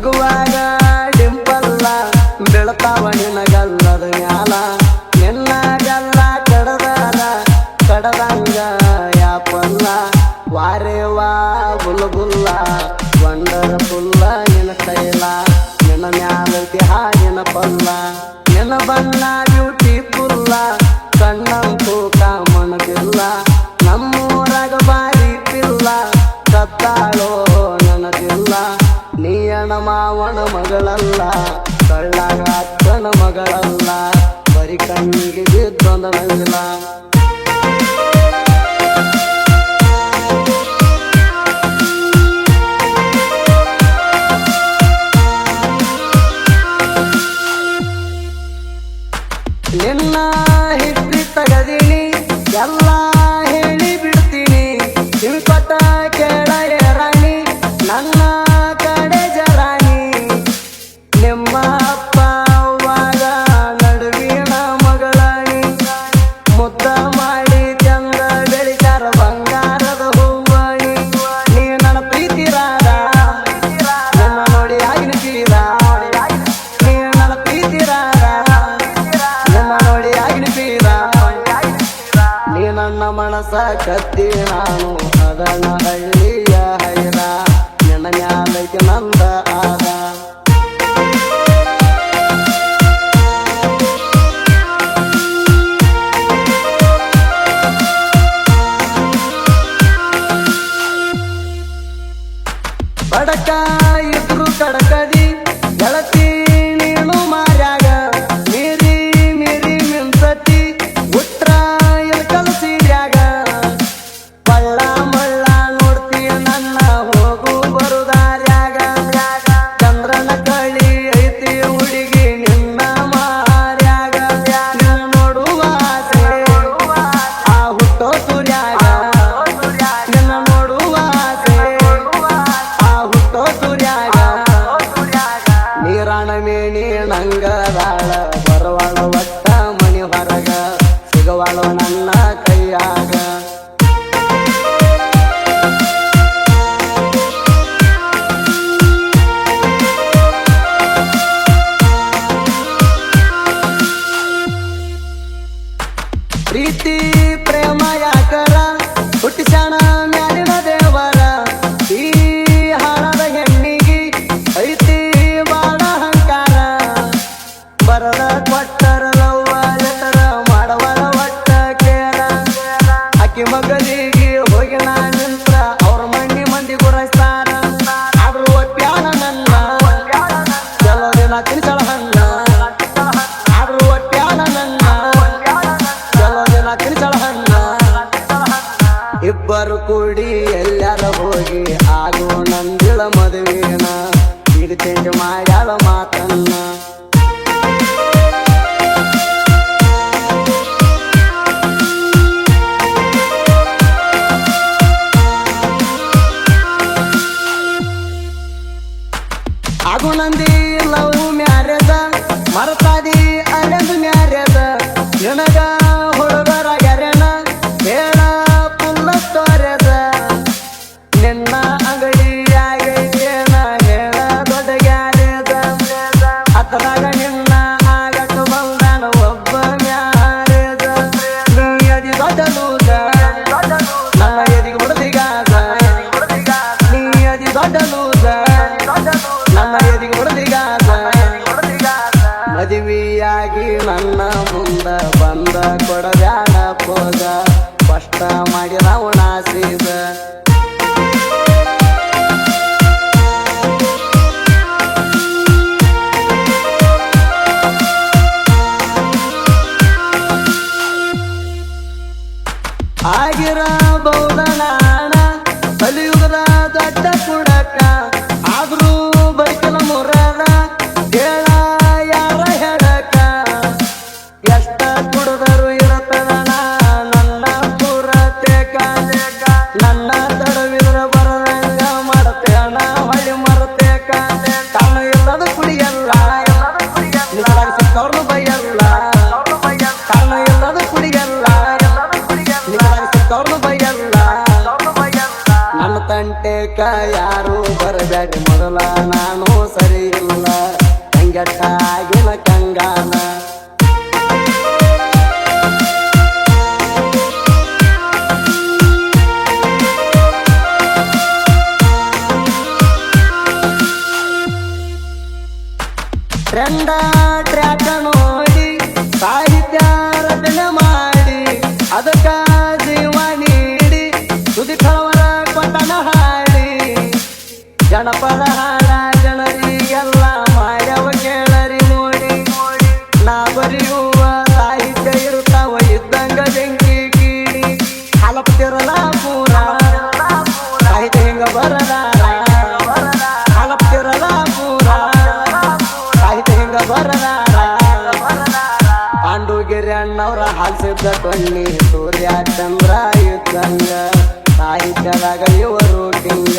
ನಗುವಾಗ ಡಿಂಪಲ್ಲ ಬೆಳತಾವ ನಿನಗಲ್ಲದ ಮ್ಯಾಲ ನಿನ್ನಗಲ್ಲ ಕಡದಂಗ ಯಾಪಲ್ಲ ವಾರೇವಾ ಬುಲ್ಬುಲ್ಲ ವಂಡರ್ಫುಲ್ಲ ನಿನ್ನ ಸ್ಟೈಲ ನಿನ್ನ ಮ್ಯಾಲತಿ ಹಾಗಿನ ಪಲ್ಲ ನಿನ್ನ ಬಣ್ಣ ಬ್ಯೂಟಿಫುಲ್ಲ ಕಣ್ಣಂತೂ ಕಾಮನದಿಲ್ಲ ನಮ್ಮೂರಾಗ ಬಾರಿ ಪಿಲ್ಲ ಕತ್ತಾಳೋ ನನಗಿಲ್ಲ ನೀಯಣ ಮಾವನ ಮಗಳಲ್ಲ ಕಳ್ಳಾಗ ಅಕ್ಕನ ಮಗಳಲ್ಲ ಬರಿ ಕಣ್ಣಿಗೆ ಬಿದ್ದೊಂದನವಿಲ್ಲ ನಿನ್ನ ಹಿಡ್ರಿ ತಗದೀನಿ ಎಲ್ಲ ಹೇಳಿ ಬಿಡ್ತೀನಿ ಕಿವಿಪಟ್ಟ ಕೇಳ ರಾಣಿ ನನ್ನ ಕಡೆ ಜರಾಣಿ ನಿಮ್ಮ ಅಪ್ಪ ಅವ್ವಾಗ ನಡುವಿನ ಮಗಳಾಣಿ ಮುದ್ದ ಮಾಡಿ ಚಂದ ಬೆಳಿತಾರ ಬಂಗಾರದ ಹೂವಾಣಿ ನೀ ನನ್ನ ಪ್ರೀತಿ ರಾಧ ನನ್ನ ನೋಡಿ ಆಗಿನ ತೀರ ನೀ ನನ್ನ ಪ್ರೀತಿ ರಾಧ ನನ್ನ ನೋಡಿ ಆಗಿನ ತೀರ ನೀ ನನ್ನ ಮನಸ ಕತ್ತಿ ನಾನು ಅದನ್ನ ಹಳ್ಳಿಯ ಹೈರ ನಿನ್ನ ಮ್ಯಾಲಕ್ಕೆ ನಂದ ಆದ ಬಡಕ ಇದ್ರು ಕಡಕದಿ ಗೆಳತಿ ನೀನು ಮಾರ್ಯಾಗ ಮೀರಿ ಮಿಂಸತಿ ಉಟ್ರ ಇಲ್ಕಲ್ ಸೀರ್ಯಾಗ ಬಳ್ಳ ಮಳ್ಳ ನೋಡ್ತೀಯ ನನ್ನ ಹೋಗು ಬರುದಾರ್ಯಾಗ ಚಂದ್ರನ ಕಳಿ ಐತಿ ಹುಡುಗಿ ನಿನ್ನ ಮಾರ್ಯಾಗ ನಿನ್ನ ನೋಡುವ ಆಸೆ ಆ ಹುಟ್ಟೋ ಸೂರ್ಯಾಗ ನಿನ್ನ ನೋಡುವ ಆಸೆ ಆ ಹುಟ್ಟೋ ಸೂರ್ಯಾಗ ನೀರಾಣ ಮೇಣಿ ನಂಗದಾಳ ಬರವಾಳ ಒಟ್ಟ ಮನಿ ಹೊರಗ ಸಿಗವಾಳು ನನ್ನ ಕೈಯಾಗ ಪ್ರೀತಿ ಪ್ರೇಮ ಯಾಕರ ಹುಟ್ಟಿಸಣ ಮ್ಯಾಲಿನ ದೇವರ ಈ ಹಾಳದ ಹೆಣ್ಣಿಗೆ ಐತಿ ಬಾಳ ಅಹಂಕಾರ ಬರದ ಕೊಟ್ಟರ ಲವ್ವ ಲೆಟರ ಮಾಡವರ ಒಟ್ಟ ಕೇರ ಅಕ್ಕಿ ಮಗಲಿಗೆ ಹೋಗಿ ನಾ ನಿಂತ್ರ ಅವ್ರ ಮಂದಿ ಗುರಸ್ತಾರ ಆದ್ರೂ ಒಪ್ಪ್ಯಾಳ ನನ್ನ ಕೆಲವು ದಿನ ತಿನ್ಸಳ ಹಣ್ಣ ಆದ್ರೂ ಒಪ್ಪ್ಯಾಳ ನನ್ನ ಕೆಲವು ದಿನ ತಿನ್ಸಳ ಹಣ್ಣ ಇಬ್ಬರು ಕೂಡಿ ಎಲ್ಲಾರ ಹೋಗಿ ಆಗೋ ನಂದಿಳ ಮದುವೆನ ಈಗ ಚೇಂಜ್ ಮಾಡ್ಯಾಳ ಮಾತನ್ನ ಆಗೋ ನಂದಿ ಲವ್ ಮ್ಯಾರೇಜ ಮರತಾದಿ ಅಲೆಂದು ಮ್ಯಾರೇಜ ನಿನಗ ಹುಡುಗರ ಗೆರೆನ ಹೇಳ ಪುಲ್ಲ ತೋರೆದ ನಿನ್ನ ಅಂಗಡಿಯಾಗೈತೇನ ಹೇಳ ದೊಡ್ಡ ಗ್ಯಾರೇಜ ಅತರಾಗ ನಿನ್ನ ಆಗಟ್ಟು ಬಂದಾನ ಒಬ್ಬ ಮ್ಯಾರೇಜ ನೀ ಅದಿ ದೊಡ್ಡ ಲೂಸ ನನ್ನ ಎದಿಗೆ ಹೊಡೆದಿಗಾದ ನೀ ಅದಿ ದೊಡ್ಡ ಲೂಸ ನನ್ನ ಎದಿಗೆ ಹೊಡೆದಿಗಾದ ಮದುವೆಯಾಗಿ ನನ್ನ ಮುಂದ ಬಂದ ಕೊಡಬ್ಯಾಡ ಪೋದ ಕಷ್ಟ ಮಾಡಿ ನಾವು ನಾಸಿದ ಆಗಿರಬಹುದ ನಾಣ ಕಲಿಯುಗದ ದೊಡ್ಡ ಕುಡಕ ಆದ್ರೂ ಬೈಕಲ ಮುರದ ಹೇಳ ಯಾರ ಹೇಳಕ ಎಷ್ಟ ಕುಡದರು ಇರತದ ನನ್ನ ಪೂರತೆಕ ನನ್ನ ತಡವಿದ್ರ ಬರದಂಗ ಮಾಡತೇಣ ಹೊಳಿ ಮರತೇಕ ತಾನು ಇಲ್ಲದ ಕುಡಿಯಲ್ಲ ಸಿಕ್ಕವ್ರನ್ನು ಬೈಯಲ್ಲ ತಾನು ಇಲ್ಲದ ಕುಡಿಯಲ್ಲ ಸಿಕ್ಕವ್ರನ್ನು ಬೈಯಲ್ಲ ನನ್ನ ತಂಟೆಕ ಯಾರು ಬರಬೇಡಿ ಮೊದಲ ನಾನು ಸರಿ ಫ್ರೆಂಡ ಟ್ರ್ಯಾಕ ನೋಡಿ ಸಾಹಿತ್ಯ ರಚನೆ ಮಾಡಿ ಅದಕ್ಕ ಜೀವ ನೀಡಿ ಸುದಿ ಕಳವರ ಕೊಟ್ಟನ ಹಾಡಿ ಜನಪದ ಹಾಡ ಜನರಿಗೆಲ್ಲ ಮಾಡ್ಯವ ಕೇಳರಿ ನೋಡಿ ನಾ ಬರೆಯುವ ಸಾಹಿತ್ಯ ಇರುತ್ತಾವ ಇದ್ದಂಗ ಬೆಂಕಿ ಕೀಡಿ ಹಲಪ್ತಿರಲ ಪೂರ ಸಾಹಿತ್ಯ ಹಿಂಗ ಬರದಾರ ಹಲಪ್ತಿರಲ ಪೂರ ಸಾಹಿತ್ಯ ಹಿಂಗ ಬರದಾರ ಪಾಂಡುಗಿರಿ ಅಣ್ಣವ್ರ ಹಾಲ್ಸಿದ್ದ ಟೊಣ್ಣಿ ಸೂರ್ಯ ಚಂದ್ರ ಇದ್ದಂಗ ಸಾಹಿತ್ಯದಾಗ ಇವರು ಕಿಂಗ